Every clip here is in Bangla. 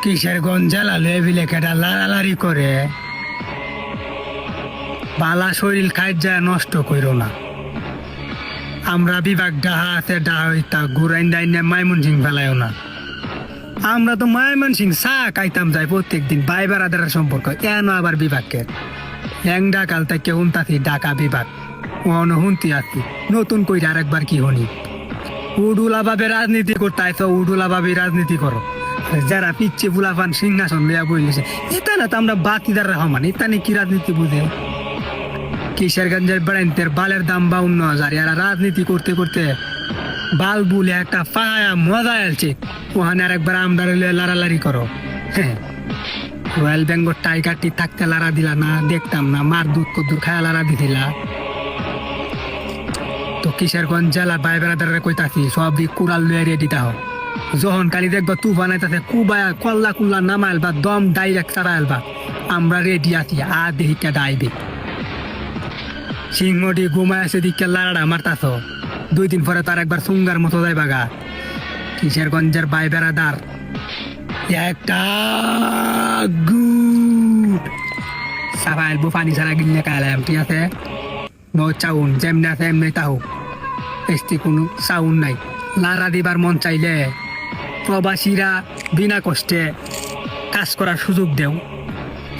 কিশোরগঞ্জ জেলা লেভিলে কেটা লাড়ালাড়ি করে বালা শরীর খাইজা নষ্ট কইরো না। আমরা বিভাগ ডাহা আছে ডাহা হইতা ঘুরাইন ডাইনে মাইমন সিং ফেলাইও না। আমরা তো মাইমন সিং চা খাইতাম যাই প্রত্যেক দিন ভাই বেড়াদারের সম্পর্ক এন আবার বিভাগকে ল্যাংডা কাল থেকে হুনতাছি ঢাকা বিভাগ অন হুনতি আছি নতুন কইরা আরেকবার কি হনি উডুলা ভাবে রাজনীতি করতে আইছো উডুলা ভাবে রাজনীতি করো। যারা পিচ্ছে ফুলাফান সিংহাসন লইয়া বইলেছে এটা না তো আমরা বাতিদার রহমান এটা নিয়ে কি রাজনীতি বুঝে। কিশোরগঞ্জের বেড়াইতের বালের দাম 52,000 এরা রাজনীতি করতে করতে বাল বুলে একটা পায়া মজা আলছে ওখানে আরেকবার আমরা লড়ালাড়ি করো। হ্যাঁ রয়্যাল বেঙ্গল টাইগারটি থাকতে লাড়া দিলা না দেখতাম না মার দুধ কদ্দুর খায়া লাড়া দিছিলা। তো কিশোরগঞ্জ জেলা ভাই বেড়াদারে কইতাছি সব দিক কুড়াল লয়ে রেডি তাহ যখন কালি দেখবা তুফান আইতাছে কুবায়া কল্লা কুল্লা নামাইল বা দম ডাইরেক্ট চারাইল বা আমরা রেডি আছি আ দেহিকা ডাইবে সিংহটি ঘুমায় আছে দিকে লাড়াটা মারতাছ 2 দিন পরে তার একবার সুঙ্গার মতো যায় বাগা। কিশোরগঞ্জের ভাই বেড়াদার একটা গুড সাবাইল বুফানি ছাড়া গিলে কালাম ঠিক আছে নো চাউন যেমনি আছে এমনি তাও এসটি কোনো চাউন নাই। লাড়া দিবার মন চাইলে প্রবাসীরা বিনা কষ্টে কাজ করার সুযোগ দেও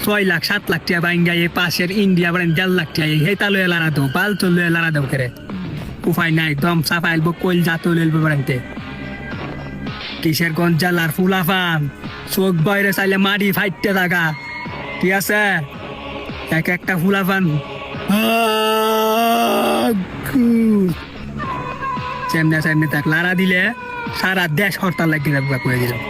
6 লাখ 7 লাখ টাকা বাইঙ্গা এই পাশের ইন্ডিয়া বলেন 1.5 লাখ টাকা হেতা লয়ে লাড়া দেও বাল তো লয়ে লাড়া দেও করে উপায় নাই দম সাফাইল কইল জাত লইলবে বেড়াইতে। কিশোরগঞ্জ জেলার ফুলাফান চোখ বাইরে চাইলে মাটি ফাইটতে থাকা ঠিক আছে এক একটা ফুলাফান সেমনে সেমনে তাক লাড়া দিলে সারা দেশ হরতাল লাগিয়ে করে দিলাম।